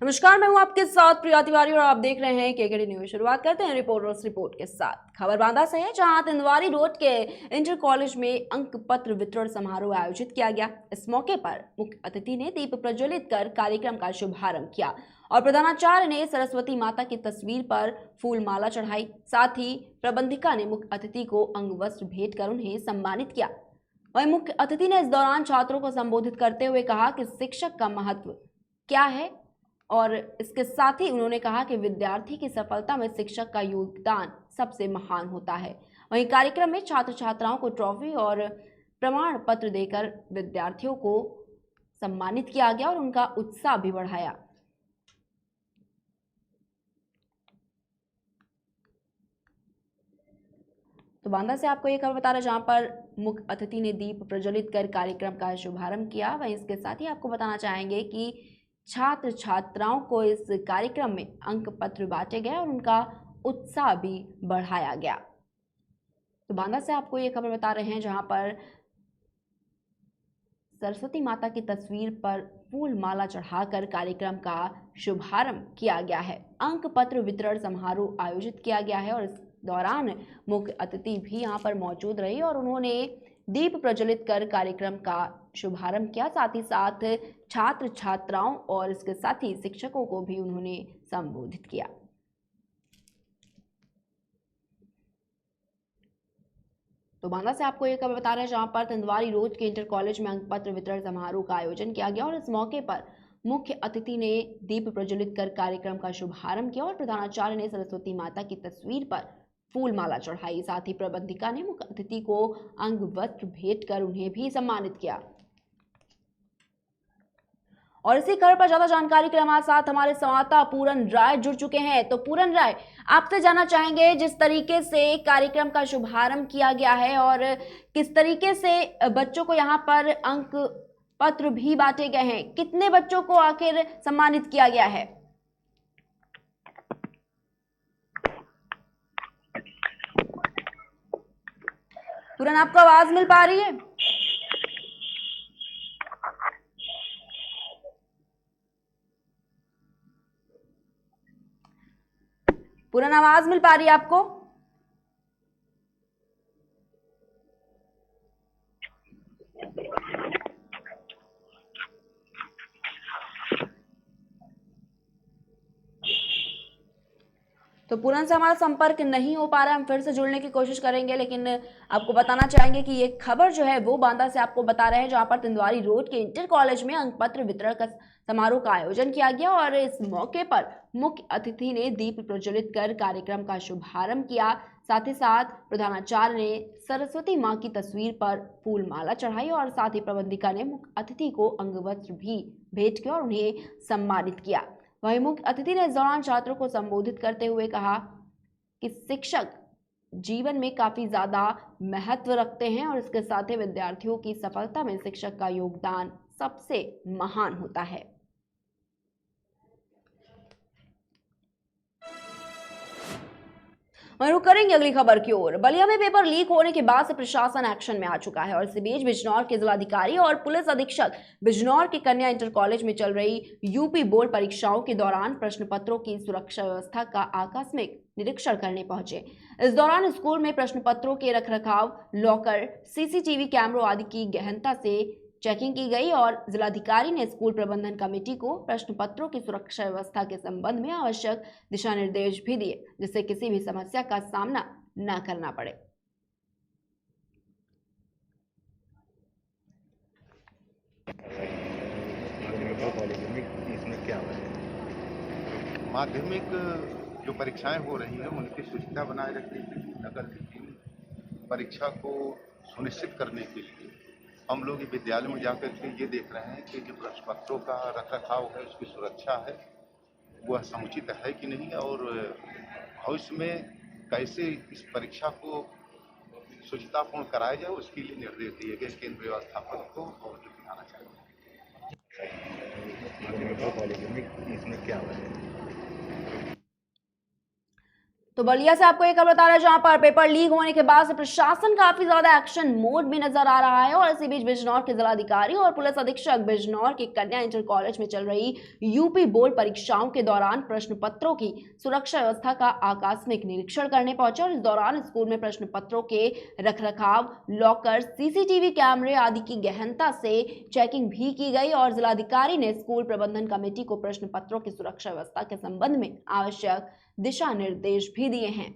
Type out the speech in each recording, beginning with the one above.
नमस्कार, मैं हूं आपके साथ प्रिया तिवारी और आप देख रहे हैं केकेडी न्यूज। शुरुआत करते हैं रिपोर्टर्स रिपोर्ट के साथ। खबर बांदा से है, जहां तिंदवारी रोड के इंटर कॉलेज में अंक पत्र वितरण समारोह आयोजित किया गया। इस मौके पर मुख्य अतिथि ने दीप प्रज्वलित कर कार्यक्रम का शुभारंभ किया और प्रधानाचार्य ने सरस्वती माता की तस्वीर पर फूल माला चढ़ाई। साथ ही प्रबंधिका ने मुख्य अतिथि को अंग वस्त्र भेंट कर उन्हें सम्मानित किया। वहीं मुख्य अतिथि ने इस दौरान छात्रों को संबोधित करते हुए कहा कि शिक्षक का महत्व क्या है और इसके साथ ही उन्होंने कहा कि विद्यार्थी की सफलता में शिक्षक का योगदान सबसे महान होता है। वहीं कार्यक्रम में छात्र छात्राओं को ट्रॉफी और प्रमाण पत्र देकर विद्यार्थियों को सम्मानित किया गया और उनका उत्साह भी बढ़ाया। तो बांदा से आपको ये खबर बता रहे, जहां पर मुख्य अतिथि ने दीप प्रज्वलित कर कार्यक्रम का शुभारंभ किया। वहीं इसके साथ ही आपको बताना चाहेंगे कि छात्र छात्राओं को इस कार्यक्रम में अंक पत्र बांटे गए और उनका उत्साह भी बढ़ाया गया। तो बांदा से आपको ये खबर बता रहे हैं, जहां पर सरस्वती माता की तस्वीर पर फूल माला चढ़ाकर कार्यक्रम का शुभारंभ किया गया है। अंक पत्र वितरण समारोह आयोजित किया गया है और इस दौरान मुख्य अतिथि भी यहां पर मौजूद रही और उन्होंने दीप प्रज्वलित कर कार्यक्रम का शुभारंभ किया। साथ ही साथ छात्र छात्राओं और इसके साथ ही शिक्षकों को भी उन्होंने संबोधित किया। तो बांदा से आपको ये खबर बता रहे हैं, जहां पर तिंदवारी रोड के इंटर कॉलेज में अंक पत्र वितरण समारोह का आयोजन किया गया और इस मौके पर मुख्य अतिथि ने दीप प्रज्वलित कर कार्यक्रम का शुभारंभ किया और प्रधानाचार्य ने सरस्वती माता की तस्वीर पर फूल माला चढ़ाई। साथ ही प्रबंधिका ने मुख्य अतिथि को अंग वस्त्र भेंट कर उन्हें भी सम्मानित किया। और इसी खबर पर ज्यादा जानकारी के लिए हमारे साथ हमारे संवाददाता पूरन राय जुड़ चुके हैं। तो पूरन राय, आपसे जानना चाहेंगे, जिस तरीके से कार्यक्रम का शुभारंभ किया गया है और किस तरीके से बच्चों को यहाँ पर अंक पत्र भी बांटे गए हैं, कितने बच्चों को आखिर सम्मानित किया गया है? पूरन, आपको आवाज मिल पा रही है? पूरन, आवाज मिल पा रही है आपको? तो पूरन से हमारा संपर्क नहीं हो पा रहा है, हम फिर से जुड़ने की कोशिश करेंगे, लेकिन आपको बताना चाहेंगे कि ये खबर जो है वो बांदा से आपको बता रहे हैं, जहां पर तिंदवारी रोड के इंटर कॉलेज में अंक पत्र वितरण का समारोह का आयोजन किया गया और इस मौके पर मुख्य अतिथि ने दीप प्रज्वलित कर कार्यक्रम का शुभारंभ किया। साथ ही साथ प्रधानाचार्य ने सरस्वती माँ की तस्वीर पर फूल माला चढ़ाई और साथ ही प्रबंधिका ने मुख्य अतिथि को अंगवस्त्र भी भेंट किया और उन्हें सम्मानित किया। वहीं मुख्य अतिथि ने इस दौरान छात्रों को संबोधित करते हुए कहा कि शिक्षक जीवन में काफी ज्यादा महत्व रखते हैं और इसके साथ ही विद्यार्थियों की सफलता में शिक्षक का योगदान सबसे महान होता है। वहीं रुक करेंगे अगली खबर की ओर। बलिया में पेपर लीक होने के बाद से प्रशासन एक्शन में आ चुका है और इसी बीच बिजनौर के जिलाधिकारी और पुलिस अधीक्षक बिजनौर के कन्या इंटर कॉलेज में चल रही यूपी बोर्ड परीक्षाओं के दौरान प्रश्न पत्रों की सुरक्षा व्यवस्था का आकस्मिक निरीक्षण करने पहुंचे। इस दौरान स्कूल में प्रश्न पत्रों के रखरखाव, लॉकर, सीसीटीवी कैमरों आदि की गहनता से चेकिंग की गई और जिलाधिकारी ने स्कूल प्रबंधन कमेटी को प्रश्न पत्रों की सुरक्षा व्यवस्था के संबंध में आवश्यक दिशा निर्देश भी दिए, जिससे किसी भी समस्या का सामना न करना पड़े। इसमें क्या है? माध्यमिक जो परीक्षाएं हो रही हैं उनकी शुचिता बनाए रखने के लिए, नगर की परीक्षा को सुनिश्चित करने के लिए हम लोग विद्यालय में जाकर के ये देख रहे हैं कि जो प्रश्न पत्रों का रखरखाव है, उसकी सुरक्षा है, वह समुचित है कि नहीं, और भविष्य में कैसे इस परीक्षा को शुचितापूर्ण कराया जाए उसके लिए निर्देश दिए गए केंद्र व्यवस्थापक को और जो दिखाना चाहिए। इसमें क्या है? तो बलिया से आपको एक खबर बता रहा है जहां पर पेपर लीक होने के बाद से प्रशासन काफी ज्यादा एक्शन मोड में नजर आ रहा है और इसी बीच बिजनौर के जिलाधिकारी और पुलिस अधीक्षक बिजनौर के कन्या इंटर कॉलेज में चल रही यूपी बोर्ड परीक्षाओं के दौरान प्रश्न पत्रों की सुरक्षा व्यवस्था का आकस्मिक निरीक्षण करने पहुंचे और इस दौरान स्कूल में प्रश्न पत्रों के रखरखाव, लॉकर, सीसीटीवी कैमरे आदि की गहनता से चेकिंग भी की गई और जिलाधिकारी ने स्कूल प्रबंधन कमेटी को प्रश्न पत्रों की सुरक्षा व्यवस्था के संबंध में आवश्यक दिशा निर्देश भी दिए हैं।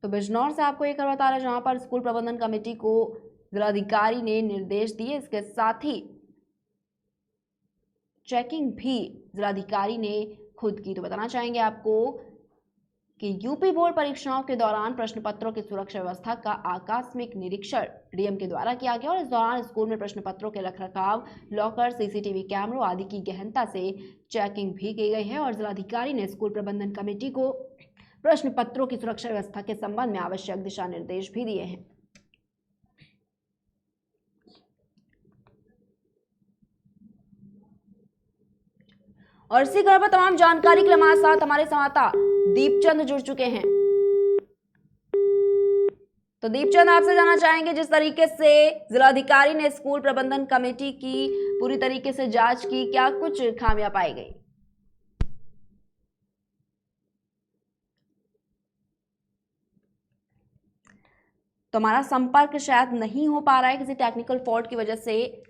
तो बिजनौर से आपको एक खबर बता रहे हैं जहां पर स्कूल प्रबंधन कमेटी को जिलाधिकारी ने निर्देश दिए, इसके साथ ही चेकिंग भी जिलाधिकारी ने खुद की। तो बताना चाहेंगे आपको कि यूपी बोर्ड परीक्षाओं के दौरान प्रश्न पत्रों की सुरक्षा व्यवस्था का आकस्मिक निरीक्षण डीएम के द्वारा किया गया और इस दौरान स्कूल में प्रश्न पत्रों के रखरखाव, लॉकर, सीसीटीवी कैमरों आदि की गहनता से चेकिंग भी की गई है और जिलाधिकारी ने स्कूल प्रबंधन कमेटी को प्रश्न पत्रों की सुरक्षा व्यवस्था के संबंध में आवश्यक दिशा निर्देश भी दिए हैं। और इसी खबर पर तमाम जानकारी के लिए हमारे साथ हमारे संवाददाता दीपचंद जुड़ चुके हैं। तो दीपचंद, आपसे जानना चाहेंगे, जिस तरीके से जिलाधिकारी ने स्कूल प्रबंधन कमेटी की पूरी तरीके से जांच की, क्या कुछ खामियां पाई गई? तो हमारा संपर्क शायद नहीं हो पा रहा है किसी टेक्निकल फॉल्ट की वजह से।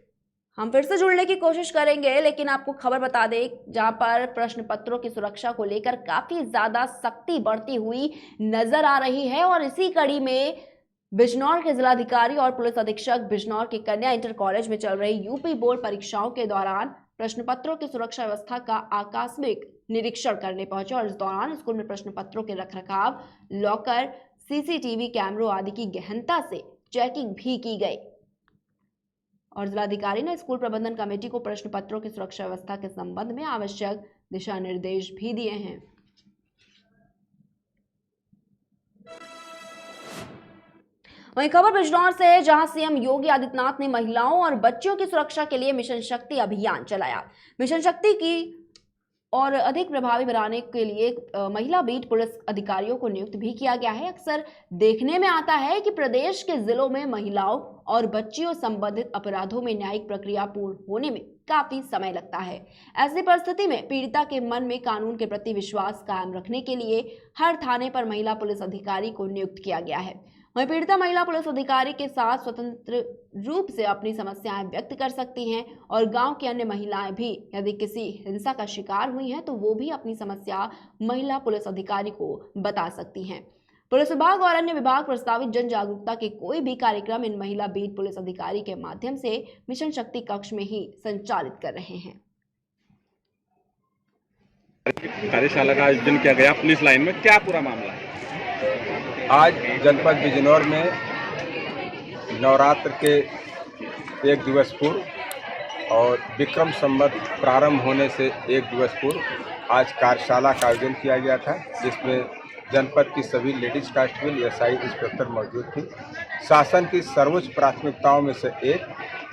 हम फिर से जुड़ने की कोशिश करेंगे, लेकिन आपको खबर बता दें जहां पर प्रश्न पत्रों की सुरक्षा को लेकर काफी ज्यादा सख्ती बढ़ती हुई नजर आ रही है और इसी कड़ी में बिजनौर के जिलाधिकारी और पुलिस अधीक्षक बिजनौर के कन्या इंटर कॉलेज में चल रही यूपी बोर्ड परीक्षाओं के दौरान प्रश्न पत्रों की सुरक्षा व्यवस्था का आकस्मिक निरीक्षण करने पहुंचे और इस दौरान स्कूल में प्रश्न पत्रों के रखरखाव, लॉकर, सीसीटीवी कैमरों आदि की गहनता से चेकिंग भी की गई और जिलाधिकारी ने स्कूल प्रबंधन कमेटी को प्रश्न पत्रों की सुरक्षा व्यवस्था के संबंध में आवश्यक दिशा निर्देश भी दिए हैं। वहीं खबर बिजनौर से है जहां सीएम योगी आदित्यनाथ ने महिलाओं और बच्चियों की सुरक्षा के लिए मिशन शक्ति अभियान चलाया। मिशन शक्ति की और अधिक प्रभावी बनाने के लिए महिला बीट पुलिस अधिकारियों को नियुक्त भी किया गया है। अक्सर देखने में आता है कि प्रदेश के जिलों में महिलाओं और बच्चियों संबंधित अपराधों में न्यायिक प्रक्रिया पूर्ण होने में काफी समय लगता है। ऐसी परिस्थिति में पीड़िता के मन में कानून के प्रति विश्वास कायम रखने के लिए हर थाने पर महिला पुलिस अधिकारी को नियुक्त किया गया है। वहीं पीड़िता महिला पुलिस अधिकारी के साथ स्वतंत्र रूप से अपनी समस्याएं व्यक्त कर सकती हैं और गांव की अन्य महिलाएं भी यदि किसी हिंसा का शिकार हुई हैं तो वो भी अपनी समस्या महिला पुलिस अधिकारी को बता सकती हैं। पुलिस विभाग और अन्य विभाग प्रस्तावित जन जागरूकता के कोई भी कार्यक्रम इन महिला बीट पुलिस अधिकारी के माध्यम से मिशन शक्ति कक्ष में ही संचालित कर रहे हैं। कार्यशाला का आयोजन किया गया पुलिस लाइन में, क्या पूरा मामला है? आज जनपद बिजनौर में नवरात्र के एक दिवस पूर्व और विक्रम संवत प्रारंभ होने से एक दिवस पूर्व आज कार्यशाला का आयोजन किया गया था, जिसमें जनपद की सभी लेडीज कांस्टेबल एसआई इंस्पेक्टर मौजूद थी। शासन की सर्वोच्च प्राथमिकताओं में से एक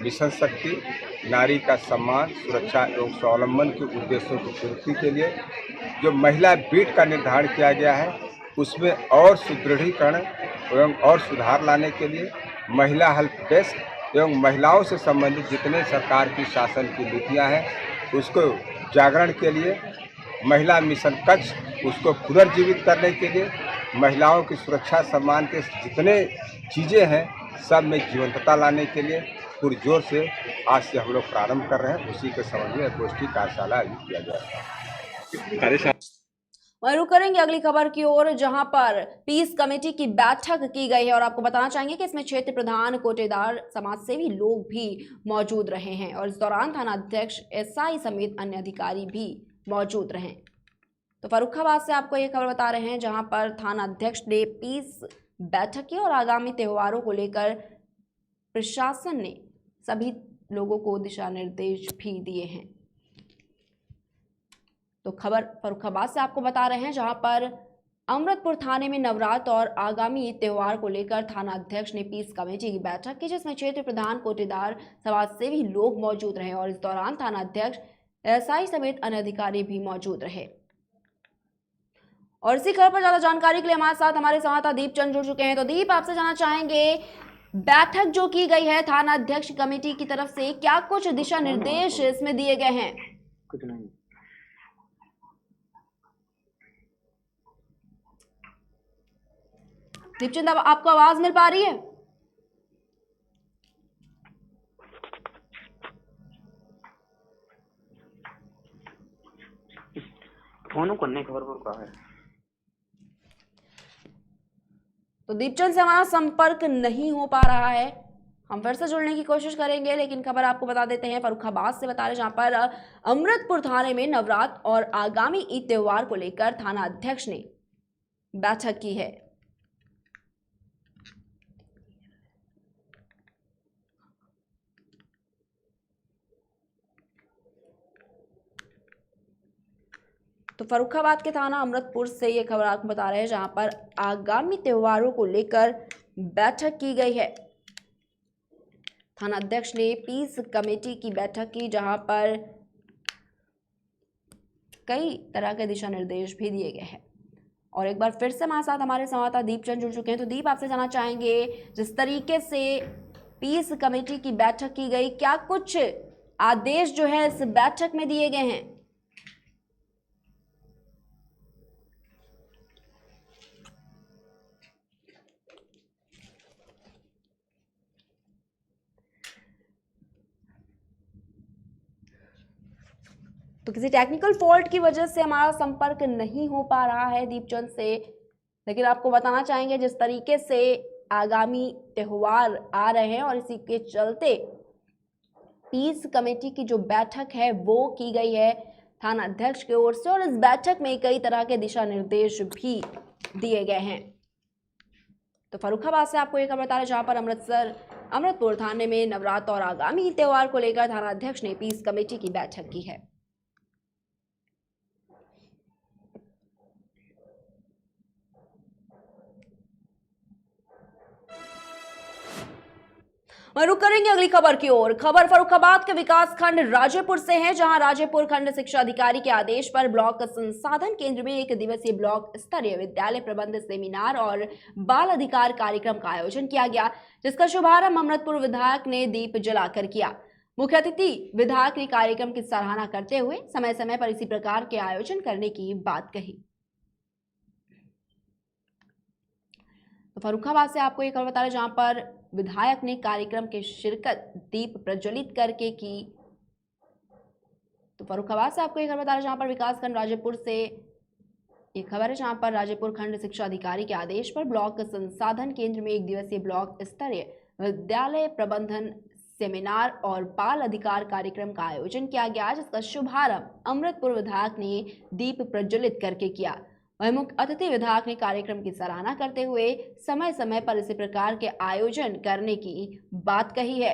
मिशन शक्ति नारी का सम्मान, सुरक्षा एवं स्वावलंबन के उद्देश्यों की पूर्ति के लिए जो महिला बीट का निर्धारण किया गया है, उसमें और सुदृढ़ीकरण एवं और सुधार लाने के लिए महिला हेल्प डेस्क एवं महिलाओं से संबंधित जितने सरकार की शासन की नीतियां हैं उसको जागरण के लिए महिला मिशन कक्ष, उसको पुनर्जीवित करने के लिए महिलाओं की सुरक्षा सम्मान के जितने चीज़ें हैं सब में जीवंतता लाने के लिए पुरजोर से आज से हम लोग प्रारंभ कर रहे हैं। उसी के संबंध में गोष्ठी कार्यशाला आयोजित किया गया है। वहीं रुक करेंगे अगली खबर की ओर जहां पर पीस कमेटी की बैठक की गई है और आपको बताना चाहेंगे कि इसमें क्षेत्र प्रधान, कोटेदार, समाजसेवी लोग भी मौजूद रहे हैं और इस दौरान थाना अध्यक्ष, एसआई समेत अन्य अधिकारी भी मौजूद रहे। तो फर्रुखाबाद से आपको ये खबर बता रहे हैं जहां पर थाना अध्यक्ष ने पीस बैठक की और आगामी त्योहारों को लेकर प्रशासन ने सभी लोगों को दिशा निर्देश भी दिए हैं। तो खबर फर्रुखाबाद से आपको बता रहे हैं जहां पर अमृतपुर थाने में नवरात्र और आगामी त्योहार को लेकर थाना अध्यक्ष ने पीस कमेटी की बैठक की, जिसमें क्षेत्र प्रधान, कोटेदार, समाजसेवी लोग मौजूद रहे और इस दौरान थाना अध्यक्ष, एसआई समेत अन्य अधिकारी भी मौजूद रहे। और इसी खबर पर ज्यादा जानकारी के लिए हमारे साथ हमारे संवाददाता दीप चंद जुड़ चुके हैं। तो दीप, आपसे जानना चाहेंगे, बैठक जो की गई है थाना अध्यक्ष कमेटी की तरफ से, क्या कुछ दिशा निर्देश इसमें दिए गए हैं? कुछ नहीं। दीपचंद, अब आपको आवाज मिल पा रही है? फोन करने खबर पर कहा है तो दीपचंद से हमारा संपर्क नहीं हो पा रहा है। हम फिर से जुड़ने की कोशिश करेंगे, लेकिन खबर आपको बता देते हैं फर्रुखाबाद से बता रहे, जहां पर अमृतपुर थाने में नवरात्र और आगामी ईद त्योहार को लेकर थाना अध्यक्ष ने बैठक की है। तो फर्रुखाबाद के थाना अमृतपुर से ये खबर आपको बता रहे हैं, जहां पर आगामी त्योहारों को लेकर बैठक की गई है। थाना अध्यक्ष ने पीस कमेटी की बैठक की, जहां पर कई तरह के दिशा निर्देश भी दिए गए हैं। और एक बार फिर से हमारे साथ हमारे संवाददाता दीप चंद जुड़ चुके हैं। तो दीप, आपसे जानना चाहेंगे, जिस तरीके से पीस कमेटी की बैठक की गई, क्या कुछ आदेश जो है इस बैठक में दिए गए हैं? तो किसी टेक्निकल फॉल्ट की वजह से हमारा संपर्क नहीं हो पा रहा है दीपचंद से, लेकिन आपको बताना चाहेंगे, जिस तरीके से आगामी त्योहार आ रहे हैं और इसी के चलते पीस कमेटी की जो बैठक है वो की गई है थाना अध्यक्ष की ओर से, और इस बैठक में कई तरह के दिशा निर्देश भी दिए गए हैं। तो फर्रुखाबाद से आपको एक खबर बता रहे, जहां पर अमृतपुर थाने में नवरात्र और आगामी त्योहार को लेकर थाना अध्यक्ष ने पीस कमेटी की बैठक की है। रुक करेंगे अगली खबर की ओर। खबर फर्रुखाबाद के विकास खंड राजेपुर से है, जहां राजेपुर खंड शिक्षा अधिकारी के आदेश पर ब्लॉक संसाधन केंद्र में 1 दिवसीय ब्लॉक स्तरीय विद्यालय प्रबंध सेमिनार और बाल अधिकार कार्यक्रम का आयोजन किया गया, जिसका शुभारंभ अमृतपुर विधायक ने दीप जलाकर किया। मुख्य अतिथि विधायक ने कार्यक्रम की सराहना करते हुए समय समय पर इसी प्रकार के आयोजन करने की बात कही। तो फर्रुखाबाद से आपको एक खबर बता रहे, जहां पर विधायक ने कार्यक्रम के शिरकत दीप प्रज्वलित करके की। तो फर्रुखाबाद से आपको एक खबर बता रहे, जहां पर विकासखंड राजेपुर से एक खबर है, जहां पर राजेपुर खंड शिक्षा अधिकारी के आदेश पर ब्लॉक संसाधन केंद्र में 1 दिवसीय ब्लॉक स्तरीय विद्यालय प्रबंधन सेमिनार और बाल अधिकार कार्यक्रम का आयोजन किया गया, जिसका शुभारंभ अमृतपुर विधायक ने दीप प्रज्वलित करके किया। वहीं मुख्य अतिथि विधायक ने कार्यक्रम की सराहना करते हुए समय समय पर इसी प्रकार के आयोजन करने की बात कही है।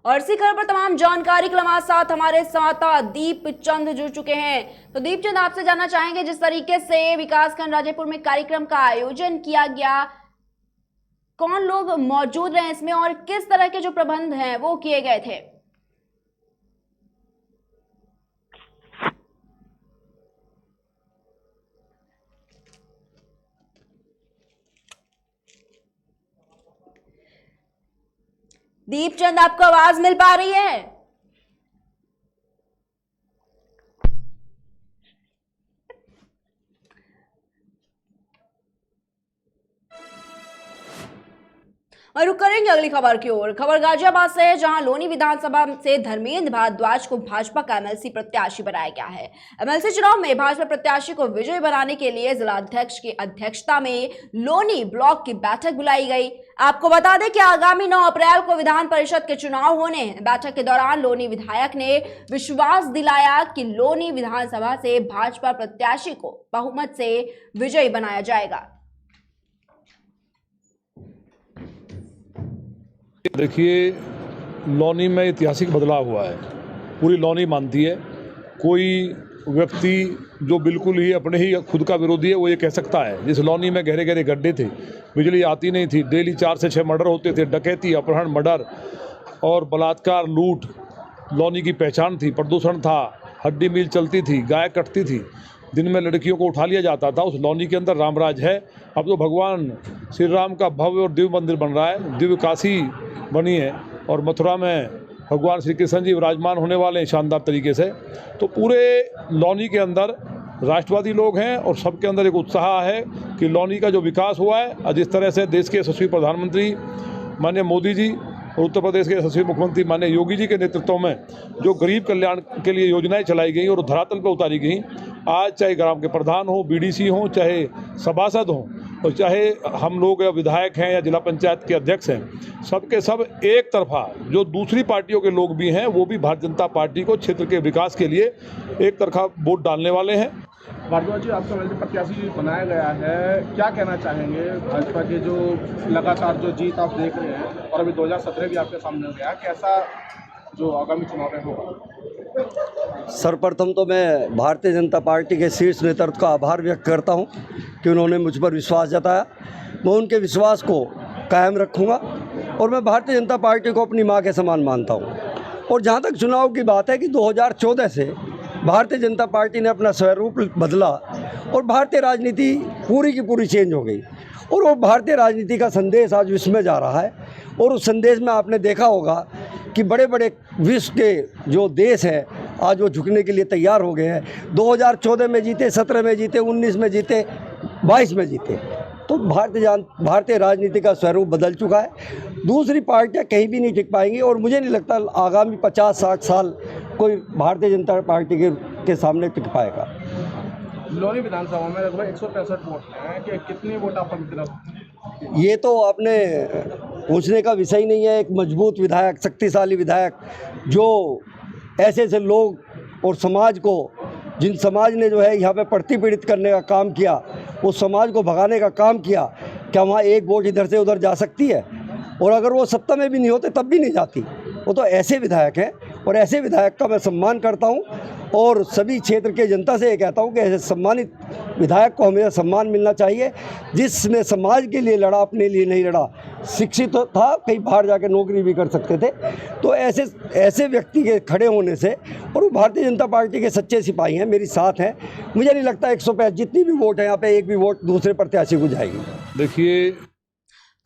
और इसी खबर पर तमाम जानकारी के हमारे साथ हमारे संवाददाता दीप चंद जुड़ चुके हैं। तो दीप चंद, आपसे जानना चाहेंगे, जिस तरीके से विकासखंड राजेपुर में कार्यक्रम का आयोजन किया गया, कौन लोग मौजूद रहे इसमें और किस तरह के जो प्रबंध हैं वो किए गए थे? दीपचंद, आपको आवाज मिल पा रही है? और रुक करेंगे अगली खबर की ओर। खबर गाजियाबाद से है, जहां लोनी विधानसभा से धर्मेंद्र भारद्वाज को भाजपा का एमएलसी प्रत्याशी बनाया गया है। एमएलसी चुनाव में भाजपा प्रत्याशी को विजयी बनाने के लिए जिलाध्यक्ष की अध्यक्षता में लोनी ब्लॉक की बैठक बुलाई गई। आपको बता दें कि आगामी 9 अप्रैल को विधान परिषद के चुनाव होने हैं। बैठक के दौरान लोनी विधायक ने विश्वास दिलाया कि लोनी विधानसभा से भाजपा प्रत्याशी को बहुमत से विजयी बनाया जाएगा। देखिए, लौनी में ऐतिहासिक बदलाव हुआ है। पूरी लौनी मानती है। कोई व्यक्ति जो बिल्कुल ही अपने ही खुद का विरोधी है वो ये कह सकता है। जिस लौनी में गहरे गहरे गड्ढे थे, बिजली आती नहीं थी, डेली 4 से 6 मर्डर होते थे, डकैती, अपहरण, मर्डर और बलात्कार, लूट लौनी की पहचान थी। प्रदूषण था, हड्डी मिल चलती थी, गाय कटती थी, दिन में लड़कियों को उठा लिया जाता था। उस लौनी के अंदर रामराज है। अब तो भगवान श्री राम का भव्य और दिव्य मंदिर बन रहा है, दिव्य काशी बनी है और मथुरा में भगवान श्री कृष्ण जी विराजमान होने वाले हैं शानदार तरीके से। तो पूरे लौनी के अंदर राष्ट्रवादी लोग हैं और सबके अंदर एक उत्साह है कि लौनी का जो विकास हुआ है और जिस तरह से देश के यशस्वी प्रधानमंत्री माननीय मोदी जी और उत्तर प्रदेश के यशस्वी मुख्यमंत्री माननीय योगी जी के नेतृत्व में जो गरीब कल्याण के लिए योजनाएं चलाई गई और धरातल पर उतारी गई, आज चाहे ग्राम के प्रधान हो, बीडीसी हो, चाहे सभासद हो और चाहे हम लोग या विधायक हैं या जिला पंचायत के अध्यक्ष हैं, सबके सब एक तरफा जो दूसरी पार्टियों के लोग भी हैं वो भी भारतीय जनता पार्टी को क्षेत्र के विकास के लिए एक तरफा वोट डालने वाले हैं। भारद्वाज जी, आपका वैसे प्रत्याशी बनाया गया है, क्या कहना चाहेंगे भाजपा के जो लगातार जो जीत आप देख रहे हैं और अभी 2017 भी आपके सामने हो गया, कैसा जो आगामी चुनाव में होगा? सर्वप्रथम तो मैं भारतीय जनता पार्टी के शीर्ष नेतृत्व का आभार व्यक्त करता हूं कि उन्होंने मुझ पर विश्वास जताया। मैं उनके विश्वास को कायम रखूंगा और मैं भारतीय जनता पार्टी को अपनी मां के समान मानता हूं। और जहां तक चुनाव की बात है कि 2014 से भारतीय जनता पार्टी ने अपना स्वरूप बदला और भारतीय राजनीति पूरी की पूरी चेंज हो गई और वो भारतीय राजनीति का संदेश आज विश्व में जा रहा है। और उस संदेश में आपने देखा होगा कि बड़े बड़े विश्व के जो देश हैं आज वो झुकने के लिए तैयार हो गए हैं। 2014 में जीते, 17 में जीते, 19 में जीते, 22 में जीते। तो भारतीय राजनीति का स्वरूप बदल चुका है। दूसरी पार्टियां कहीं भी नहीं टिक पाएंगी और मुझे नहीं लगता आगामी 50-60 साल कोई भारतीय जनता पार्टी के सामने टिक पाएगा। लौनी विधानसभा में लगभग 165 वोट हैं कि कितने वोट आपको मतलब? ये तो आपने पूछने का विषय ही नहीं है। एक मजबूत विधायक, शक्तिशाली विधायक जो ऐसे लोग और समाज को, जिन समाज ने जो है यहाँ पे प्रतिपीड़ित करने का काम किया, उस समाज को भगाने का काम किया, क्या वहाँ एक वोट इधर से उधर जा सकती है? और अगर वो सत्ता में भी नहीं होते तब भी नहीं जाती। वो तो ऐसे विधायक हैं और ऐसे विधायक का मैं सम्मान करता हूँ और सभी क्षेत्र के जनता से ये कहता हूँ कि ऐसे सम्मानित विधायक को हमेशा सम्मान मिलना चाहिए। जिसने समाज के लिए लड़ा, अपने लिए नहीं लड़ा, शिक्षित था, कहीं बाहर जाकर नौकरी भी कर सकते थे। तो ऐसे व्यक्ति के खड़े होने से, और वो भारतीय जनता पार्टी के सच्चे सिपाही हैं, मेरी साथ हैं। मुझे नहीं लगता 105 जितनी भी वोट है यहाँ पे एक भी वोट दूसरे प्रत्याशी को जाएगी। देखिए,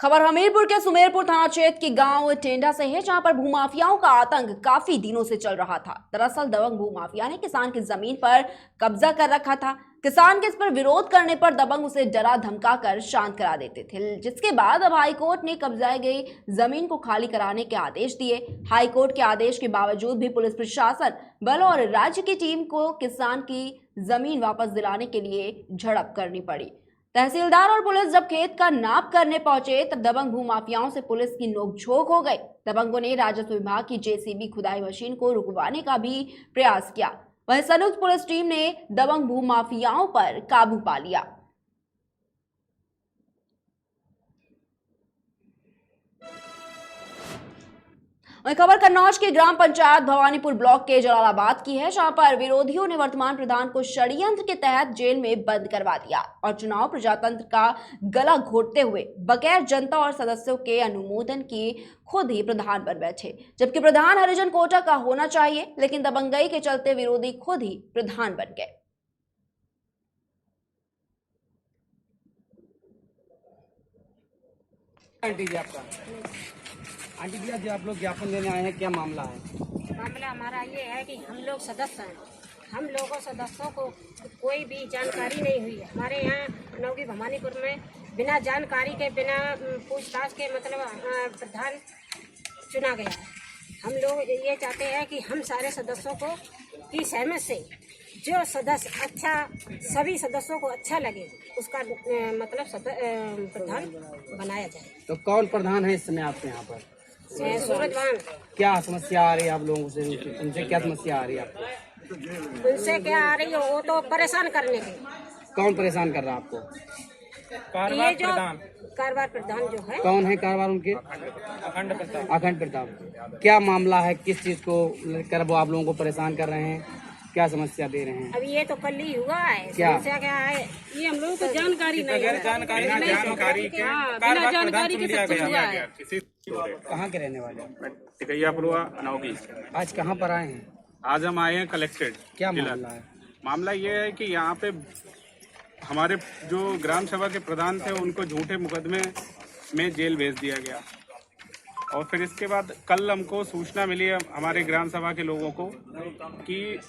खबर हमीरपुर के सुमेरपुर थाना क्षेत्र के गांव टेंडा से है, जहां पर भूमाफियाओं का आतंक काफी दिनों से चल रहा था। दरअसल दबंग भूमाफिया ने किसान की जमीन पर कब्जा कर रखा था। किसान के इस पर विरोध करने पर दबंग उसे डरा धमका कर शांत करा देते थे, जिसके बाद अब हाईकोर्ट ने कब्जाई गई जमीन को खाली कराने के आदेश दिए। हाईकोर्ट के आदेश के बावजूद भी पुलिस प्रशासन बल और राज्य की टीम को किसान की जमीन वापस दिलाने के लिए झड़प करनी पड़ी। तहसीलदार और पुलिस जब खेत का नाप करने पहुंचे तब दबंग भूमाफियाओं से पुलिस की नोकझोंक हो गई। दबंगों ने राजस्व विभाग की जेसीबी खुदाई मशीन को रुकवाने का भी प्रयास किया। वहीं संयुक्त पुलिस टीम ने दबंग भूमाफियाओं पर काबू पा लिया। खबर कन्नौज के ग्राम पंचायत भवानीपुर ब्लॉक के जलालाबाद की है, जहां पर विरोधियों ने वर्तमान प्रधान को षड्यंत्र के तहत जेल में बंद करवा दिया और चुनाव प्रजातंत्र का गला घोटते हुए बगैर जनता और सदस्यों के अनुमोदन के खुद ही प्रधान बन बैठे। जबकि प्रधान हरिजन कोटा का होना चाहिए, लेकिन दबंगई के चलते विरोधी खुद ही प्रधान बन गए। आंटी जी, आज आप लोग ज्ञापन देने आए हैं, क्या मामला है? मामला हमारा ये है कि हम लोग सदस्य हैं, हम लोगों सदस्यों को कोई भी जानकारी नहीं हुई है। हमारे यहाँ नौगी भवानीपुर में बिना जानकारी के, बिना पूछताछ के मतलब प्रधान चुना गया है। हम लोग ये चाहते हैं कि हम सारे सदस्यों को की सहमति से जो सदस्य अच्छा, सभी सदस्यों को अच्छा लगे, उसका मतलब प्रधान बनाया जाए। तो कौन प्रधान है इस समय आपके यहाँ पर? सूरजवान। क्या समस्या आ रही है आप लोगों से? उनसे क्या समस्या आ रही है आपको? उनसे क्या आ रही है, वो तो परेशान करने के। कौन परेशान कर रहा है आपको? ये जो कारोबार प्रधान जो है, कौन है कारोबार उनके? अखंड प्रताप। क्या मामला है, किस चीज को लेकर वो आप लोगों को परेशान कर रहे हैं, क्या समस्या दे रहे हैं? अभी ये तो कल ही हुआ है। क्या समस्या क्या है, ये हम लोगों को जानकारी नहीं है। बिना जानकारी के सब कुछ हुआ है। कहाँ के रहने वाले हैं? टिकैया पुरवा नौगी। आज कहाँ पर आए हैं? आज हम आए हैं कलेक्टेड। क्या मामला है? मामला ये है कि यहाँ पे हमारे जो ग्राम सभा के प्रधान थे उनको झूठे मुकदमे में जेल भेज दिया गया, और फिर इसके बाद कल हमको सूचना मिली है हमारे ग्राम सभा के लोगों को कि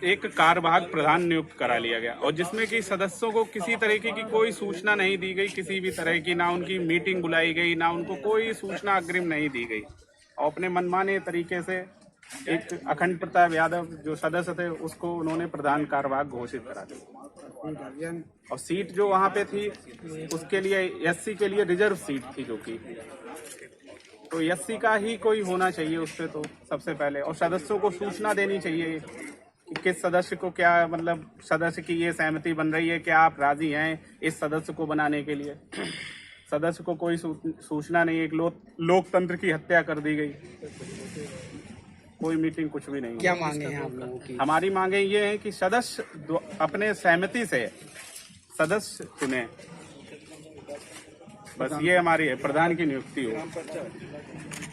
एक कार्यवाहक प्रधान नियुक्त करा लिया गया, और जिसमें कि सदस्यों को किसी तरीके की कोई सूचना नहीं दी गई, किसी भी तरह की, ना उनकी मीटिंग बुलाई गई, ना उनको कोई सूचना अग्रिम नहीं दी गई, और अपने मनमाने तरीके से एक अखंड प्रताप यादव जो सदस्य थे उसको उन्होंने प्रधान कार्यवाहक घोषित करा दिया। और सीट जो वहाँ पे थी उसके लिए एससी के लिए रिजर्व सीट थी, जो कि तो एससी का ही कोई होना चाहिए उस पर तो सबसे पहले, और सदस्यों को सूचना देनी चाहिए कि किस सदस्य को क्या, मतलब सदस्य की ये सहमति बन रही है, क्या आप राजी हैं इस सदस्य को बनाने के लिए। सदस्य को कोई सूचना नहीं, एक लोकतंत्र की हत्या कर दी गई, कोई मीटिंग कुछ भी नहीं। क्या मांगे हैं आप लोगों की? हमारी मांगे ये हैं कि सदस्य अपने सहमति से सदस्य चुने, बस ये हमारी है, प्रधान की नियुक्ति हो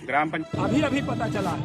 ग्राम पंचायत। अभी पता चला।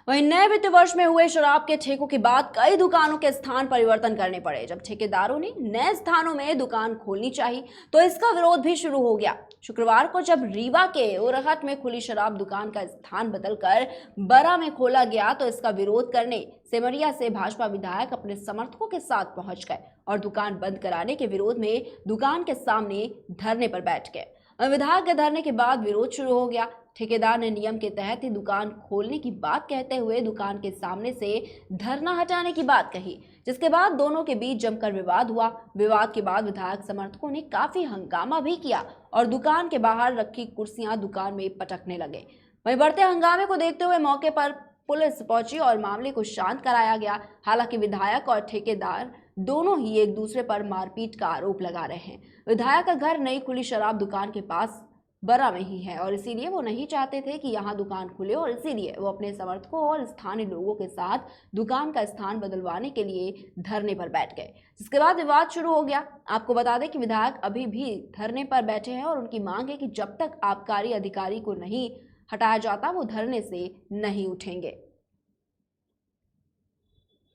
वहीं नए वित्त वर्ष में हुए शराब के ठेकों के बाद कई दुकानों के स्थान परिवर्तन करने पड़े। जब ठेकेदारों ने नए स्थानों में दुकान खोलनी चाहिए तो इसका विरोध भी शुरू हो गया। शुक्रवार को जब रीवा के ओरहट में खुली शराब दुकान का स्थान बदलकर बरा में खोला गया तो इसका विरोध करने सेमरिया से भाजपा विधायक अपने समर्थकों के साथ पहुंच गए और दुकान बंद कराने के विरोध में दुकान के सामने धरने पर बैठ गए। विधायक के धरने के बाद विरोध शुरू हो गया। ठेकेदार ने नियम के तहत ही दुकान खोलने की बात कहते हुए दुकान के सामने से धरना हटाने की बात कही, जिसके बाद दोनों के बीच जमकर विवाद हुआ। विवाद के बाद विधायक समर्थकों ने काफी हंगामा भी किया और दुकान के बाहर रखी कुर्सियां दुकान में पटकने लगे। वहीं बढ़ते हंगामे को देखते हुए मौके पर पुलिस पहुंची और मामले को शांत कराया गया। हालांकि विधायक और ठेकेदार दोनों ही एक दूसरे पर मारपीट का आरोप लगा रहे हैं। विधायक का घर नई खुली शराब दुकान के पास बरा में ही है और इसीलिए वो नहीं चाहते थे कि यहाँ दुकान खुले, और इसीलिए वो अपने समर्थकों और स्थानीय लोगों के साथ दुकान का स्थान बदलवाने के लिए धरने पर बैठ गए, जिसके बाद विवाद शुरू हो गया। आपको बता दें कि विधायक अभी भी धरने पर बैठे हैं और उनकी मांग है कि जब तक आबकारी अधिकारी को नहीं हटाया जाता वो धरने से नहीं उठेंगे।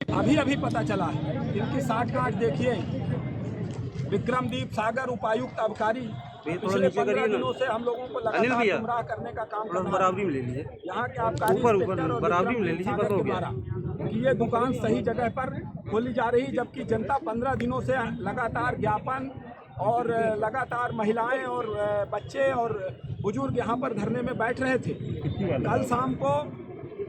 अभी पता चला है इनकी साठगांठ देखिए। विक्रमदीप सागर उपायुक्त आबकारी पिछले 15 दिनों से हम लोगों को लगातार गुमराह करने का काम कर रहा है। यहाँ के आबकारी द्वारा कि ये दुकान सही जगह पर खोली जा रही, जबकि जनता 15 दिनों से लगातार ज्ञापन और लगातार महिलाएं और बच्चे और बुजुर्ग यहाँ पर धरने में बैठ रहे थे। कल शाम को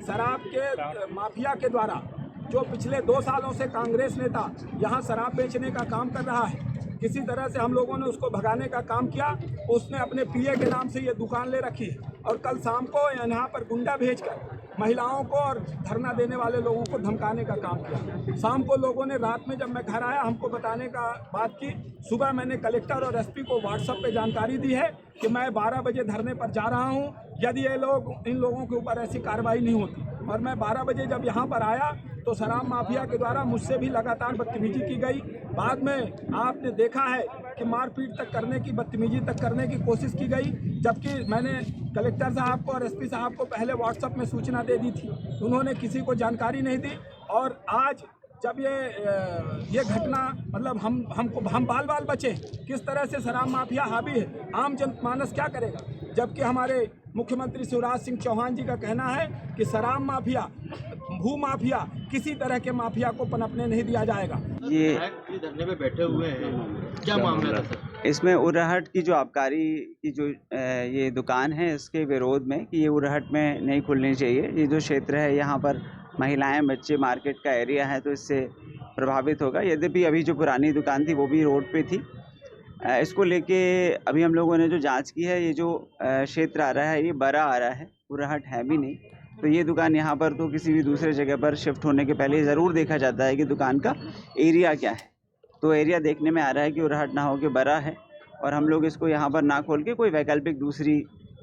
शराब के माफिया के द्वारा जो पिछले 2 सालों से कांग्रेस नेता यहाँ शराब बेचने का काम कर रहा है, किसी तरह से हम लोगों ने उसको भगाने का काम किया। उसने अपने पीए के नाम से ये दुकान ले रखी है और कल शाम को यहाँ पर गुंडा भेजकर महिलाओं को और धरना देने वाले लोगों को धमकाने का काम किया। शाम को लोगों ने, रात में जब मैं घर आया, हमको बताने का बात की। सुबह मैंने कलेक्टर और एसपी को व्हाट्सएप पे जानकारी दी है कि मैं 12 बजे धरने पर जा रहा हूँ, यदि ये लोग, इन लोगों के ऊपर ऐसी कार्रवाई नहीं होती। और मैं 12 बजे जब यहाँ पर आया तो शराब माफिया के द्वारा मुझसे भी लगातार बदतमीजी की गई। बाद में आपने देखा है कि मारपीट तक करने की, बदतमीजी तक करने की कोशिश की गई, जबकि मैंने कलेक्टर साहब को और एसपी साहब को पहले व्हाट्सएप में सूचना दे दी थी। उन्होंने किसी को जानकारी नहीं दी। और आज जब ये घटना, मतलब हम बाल बचे, किस तरह से शराब माफिया हावी है, आम जनमानस क्या करेगा? जबकि हमारे मुख्यमंत्री शिवराज सिंह चौहान जी का कहना है कि शराब माफिया, भू माफिया, किसी तरह के माफिया को पनपने नहीं दिया जाएगा। ये धरने पे बैठे हुए हैं, क्या मामला था सर? इसमें उरहट की जो आबकारी की जो ये दुकान है, इसके विरोध में कि ये उरहट में नहीं खुलनी चाहिए। ये जो क्षेत्र है यहाँ पर महिलाएं, बच्चे, मार्केट का एरिया है, तो इससे प्रभावित होगा। यद्यपि अभी जो पुरानी दुकान थी वो भी रोड पे थी। इसको लेके अभी हम लोगों ने जो जांच की है, ये जो क्षेत्र आ रहा है ये बरा आ रहा है, उरहट है भी नहीं। तो ये दुकान यहाँ पर तो किसी भी दूसरे जगह पर शिफ्ट होने के पहले ज़रूर देखा जाता है कि दुकान का एरिया क्या है। तो एरिया देखने में आ रहा है कि उरहट ना हो के बड़ा है और हम लोग इसको यहाँ पर ना खोल के कोई वैकल्पिक दूसरी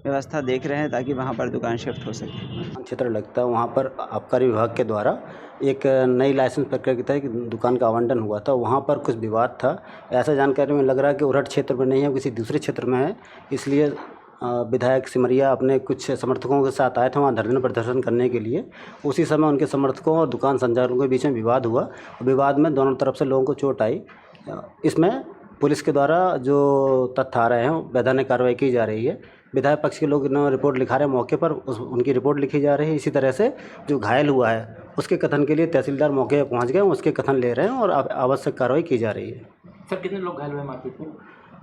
व्यवस्था देख रहे हैं ताकि वहाँ पर दुकान शिफ्ट हो सके। क्षेत्र लगता है वहाँ पर आबकारी विभाग के द्वारा एक नई लाइसेंस प्रक्रिया के तहत दुकान का आवंटन हुआ था, वहाँ पर कुछ विवाद था। ऐसा जानकारी में लग रहा है कि उरहट क्षेत्र में नहीं है, किसी दूसरे क्षेत्र में है। इसलिए विधायक सिमरिया अपने कुछ समर्थकों के साथ आए थे वहाँ धरना प्रदर्शन करने के लिए। उसी समय उनके समर्थकों और दुकान संचालकों के बीच में विवाद हुआ। विवाद में दोनों तरफ से लोगों को चोट आई। इसमें पुलिस के द्वारा जो तथ्य आ रहे हैं वैधानिक कार्रवाई की जा रही है। विधायक पक्ष के लोग रिपोर्ट लिखा रहे हैं, मौके पर उनकी रिपोर्ट लिखी जा रही है। इसी तरह से जो घायल हुआ है उसके कथन के लिए तहसीलदार मौके पर पहुँच गए, उसके कथन ले रहे हैं और आवश्यक कार्रवाई की जा रही है। सर कितने लोग घायल हुए मारपीट में?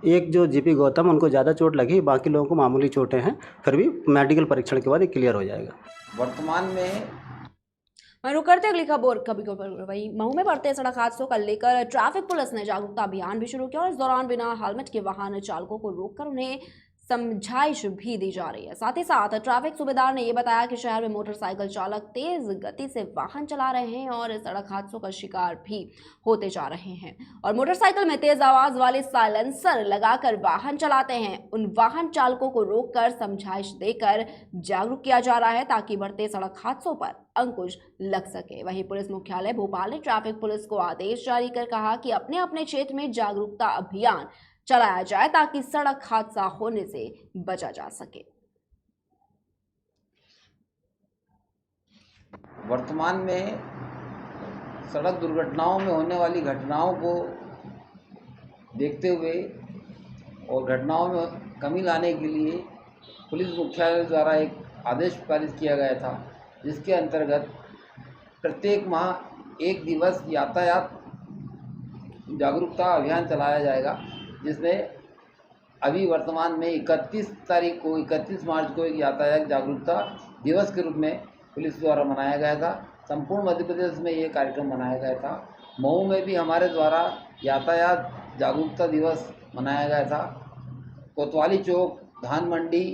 एक जो जीपी गौतम उनको ज़्यादा चोट लगी, बाकी लोगों को मामूली चोटें हैं, फिर भी मेडिकल परीक्षण के बाद ये क्लियर हो जाएगा। वर्तमान में रुक करते अगली खबर वही मऊ में बढ़ते सड़क हादसों को लेकर ट्रैफिक पुलिस ने जागरूकता अभियान भी शुरू किया और इस दौरान बिना हेलमेट के वाहन चालकों को रोककर उन्हें समझाइश भी दी जा रही है। साथ ही साथ ट्रैफिक सूबेदार ने यह बताया कि शहर में मोटरसाइकिल चालक तेज गति से वाहन चला रहे हैं और सड़क हादसों का शिकार भी होते जा रहे हैं और मोटरसाइकिल में तेज आवाज वाले साइलेंसर लगाकर वाहन चलाते हैं। उन वाहन चालकों को रोककर समझाइश देकर जागरूक किया जा रहा है ताकि बढ़ते सड़क हादसों पर अंकुश लग सके। वहीं पुलिस मुख्यालय भोपाल ने ट्रैफिक पुलिस को आदेश जारी कर कहा कि अपने अपने क्षेत्र में जागरूकता अभियान चलाया जाए ताकि सड़क हादसा होने से बचा जा सके। वर्तमान में सड़क दुर्घटनाओं में होने वाली घटनाओं को देखते हुए और घटनाओं में कमी लाने के लिए पुलिस मुख्यालय द्वारा एक आदेश पारित किया गया था, जिसके अंतर्गत प्रत्येक माह एक दिवस यातायात जागरूकता अभियान चलाया जाएगा, जिसमें अभी वर्तमान में 31 मार्च को एक यातायात जागरूकता दिवस के रूप में पुलिस द्वारा मनाया गया था। संपूर्ण मध्य प्रदेश में ये कार्यक्रम मनाया गया था। मऊ में भी हमारे द्वारा यातायात जागरूकता दिवस मनाया गया था। कोतवाली चौक, धान मंडी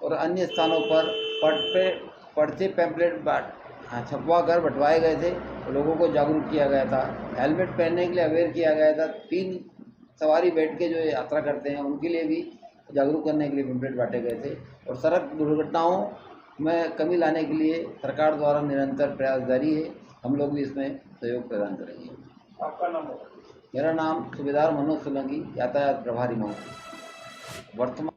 और अन्य स्थानों पर पर्चे पैम्पलेट छपवा कर बंटवाए गए थे, लोगों को जागरूक किया गया था। हेलमेट पहनने के लिए अवेयर किया गया था। 3 सवारी बैठ के जो यात्रा करते हैं उनके लिए भी जागरूक करने के लिए पैम्पलेट बांटे गए थे और सड़क दुर्घटनाओं में कमी लाने के लिए सरकार द्वारा निरंतर प्रयास जारी है। हम लोग भी इसमें सहयोग प्रदान करेंगे। आपका नाम? मेरा नाम सूबेदार मनोज सोलंकी, यातायात प्रभारी मऊ। वर्तमान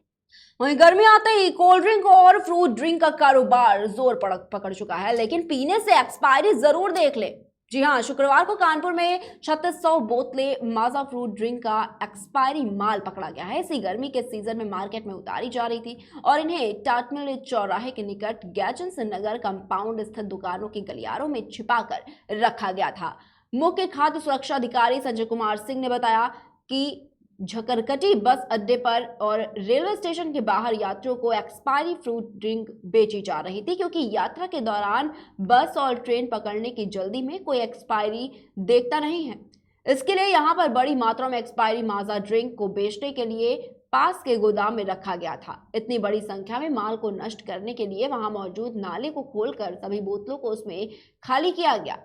वहीं गर्मी आते ही कोल्ड ड्रिंक और फ्रूट ड्रिंक का कारोबार जोर पकड़ चुका है, लेकिन पीने से एक्सपायरी जरूर देख ले। जी हाँ, शुक्रवार को कानपुर में 3600 बोतलें माजा फ्रूट ड्रिंक का एक्सपायरी माल पकड़ा गया है। इसी गर्मी के सीजन में मार्केट में उतारी जा रही थी और इन्हें टाटमिल चौराहे के निकट गैजन्स नगर कंपाउंड स्थित दुकानों के गलियारों में छिपाकर रखा गया था। मुख्य खाद्य सुरक्षा अधिकारी संजय कुमार सिंह ने बताया कि झकरकटी बस अड्डे पर और रेलवे स्टेशन के बाहर यात्रियों को एक्सपायरी फ्रूट ड्रिंक बेची जा रही थी, क्योंकि यात्रा के दौरान बस और ट्रेन पकड़ने की जल्दी में कोई एक्सपायरी देखता नहीं है। इसके लिए यहां पर बड़ी मात्रा में एक्सपायरी माजा ड्रिंक को बेचने के लिए पास के गोदाम में रखा गया था। इतनी बड़ी संख्या में माल को नष्ट करने के लिए वहां मौजूद नाले को खोलकर सभी बोतलों को उसमें खाली किया गया।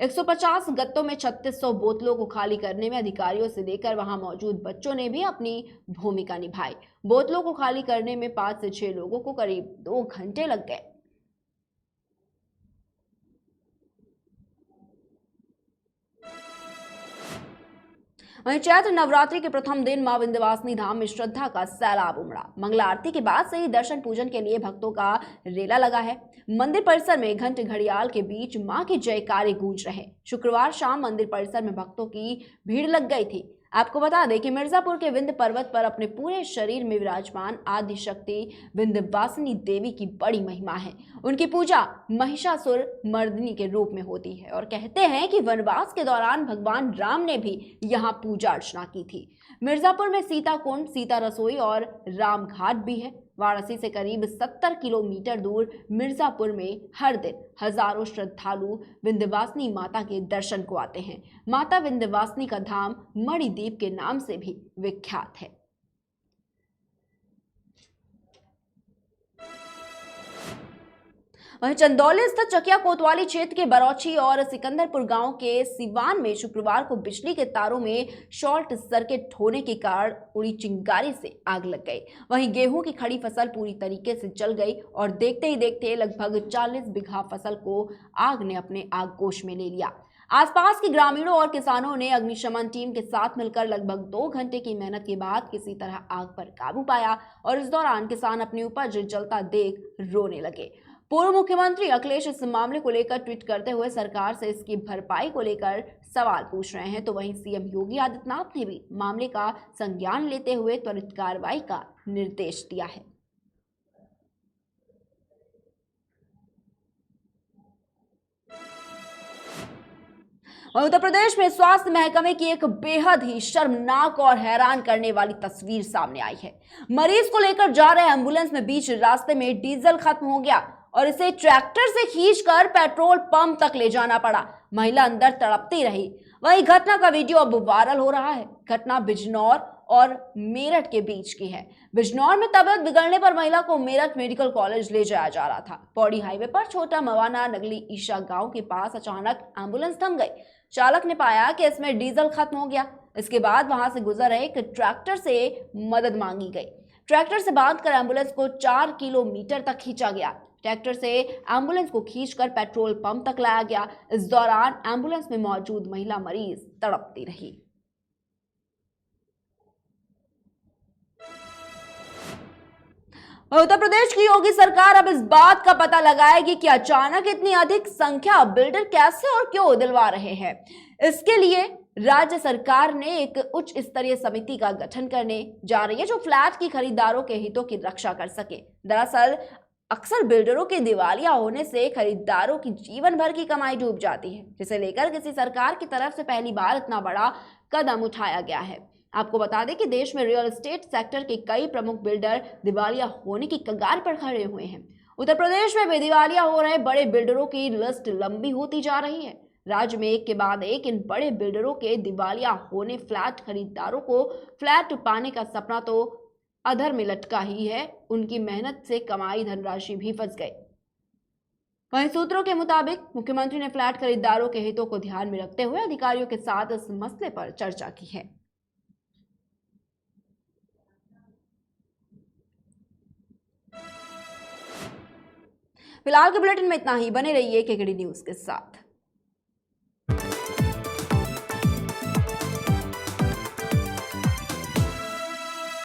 150 गत्तों में 3600 बोतलों को खाली करने में अधिकारियों से लेकर वहां मौजूद बच्चों ने भी अपनी भूमिका निभाई। बोतलों को खाली करने में 5 से 6 लोगों को करीब 2 घंटे लग गए। वहीं चैत्र नवरात्रि के प्रथम दिन मां विंध्यवासिनी धाम में श्रद्धा का सैलाब उमड़ा। मंगला आरती के बाद से ही दर्शन पूजन के लिए भक्तों का रेला लगा है। मंदिर परिसर में घंट घड़ियाल के बीच मां के जयकारे गूंज रहे। शुक्रवार शाम मंदिर परिसर में भक्तों की भीड़ लग गई थी। आपको बता दें कि मिर्जापुर के विंध्य पर्वत पर अपने पूरे शरीर में विराजमान आदि शक्ति विंध्यवासिनी देवी की बड़ी महिमा है। उनकी पूजा महिषासुर मर्दिनी के रूप में होती है और कहते हैं कि वनवास के दौरान भगवान राम ने भी यहाँ पूजा अर्चना की थी। मिर्जापुर में सीता कुंड, सीता रसोई और राम घाट भी है। वाराणसी से करीब 70 किलोमीटर दूर मिर्जापुर में हर दिन हजारों श्रद्धालु विंध्यवासिनी माता के दर्शन को आते हैं। माता विंध्यवासिनी का धाम मणिद्वीप के नाम से भी विख्यात है। वहीं चंदौली स्थित चकिया कोतवाली क्षेत्र के बरौची और सिकंदरपुर गांव के सिवान में शुक्रवार को बिजली के तारों में शॉर्ट सर्किट होने के कारण उड़ी चिंगारी से आग लग गई। वहीं गेहूं की खड़ी फसल पूरी तरीके से जल गई और देखते ही देखते लगभग 40 बीघा फसल को आग ने अपने आगोश में ले लिया। आसपास के ग्रामीणों और किसानों ने अग्निशमन टीम के साथ मिलकर लगभग 2 घंटे की मेहनत के बाद किसी तरह आग पर काबू पाया और इस दौरान किसान अपनी उपज जलता देख रोने लगे। पूर्व मुख्यमंत्री अखिलेश इस मामले को लेकर ट्वीट करते हुए सरकार से इसकी भरपाई को लेकर सवाल पूछ रहे हैं, तो वहीं सीएम योगी आदित्यनाथ ने भी मामले का संज्ञान लेते हुए त्वरित कार्रवाई का निर्देश दिया है। उत्तर प्रदेश में स्वास्थ्य महकमे की एक बेहद ही शर्मनाक और हैरान करने वाली तस्वीर सामने आई है। मरीज को लेकर जा रहे एम्बुलेंस में बीच रास्ते में डीजल खत्म हो गया और इसे ट्रैक्टर से खींचकर पेट्रोल पंप तक ले जाना पड़ा। महिला अंदर तड़पती रही। वही घटना का वीडियो अब वायरल हो रहा है। घटना बिजनौर और मेरठ के बीच की है। बिजनौर में तबीयत बिगड़ने पर महिला को मेरठ मेडिकल कॉलेज ले जाया जा रहा था। पौड़ी हाईवे पर छोटा मवाना नगली ईशा गांव के पास अचानक एम्बुलेंस थम गई। चालक ने पाया कि इसमें डीजल खत्म हो गया। इसके बाद वहां से गुजर रहे एक ट्रैक्टर से मदद मांगी गई। ट्रैक्टर से बांधकर एम्बुलेंस को 4 किलोमीटर तक खींचा गया। ट्रैक्टर से एम्बुलेंस को खींचकर पेट्रोल पंप तक लाया गया। इस दौरान एम्बुलेंस में मौजूद महिला मरीज तड़पती रही। उत्तर प्रदेश की योगी सरकार अब इस बात का पता लगाएगी कि अचानक इतनी अधिक संख्या बिल्डर कैसे और क्यों दिलवा रहे हैं। इसके लिए राज्य सरकार ने एक उच्च स्तरीय समिति का गठन करने जा रही है जो फ्लैट की खरीदारों के हितों की रक्षा कर सके। दरअसल अक्सर बिल्डरों के दिवालिया होने से खरीदारों की जीवन भर की कमाई डूब जाती है, जिसे लेकर किसी सरकार की तरफ से पहली बार इतना बड़ा कदम उठाया गया है। आपको बता दें कि देश में रियल एस्टेट सेक्टर के कई प्रमुख बिल्डर दिवालिया होने की कगार पर खड़े हुए हैं। उत्तर प्रदेश में भी दिवालिया हो रहे बड़े बिल्डरों की लिस्ट लंबी होती जा रही है। राज्य में एक के बाद एक इन बड़े बिल्डरों के दिवालिया होने फ्लैट खरीदारों को फ्लैट पाने का सपना तो अधर में लटका ही है, उनकी मेहनत से कमाई धनराशि भी फंस गई। वहीं सूत्रों के मुताबिक मुख्यमंत्री ने फ्लैट खरीदारों के हितों को ध्यान में रखते हुए अधिकारियों के साथ इस मसले पर चर्चा की है। फिलहाल के बुलेटिन में इतना ही। बने रहिए केकेडी न्यूज के साथ।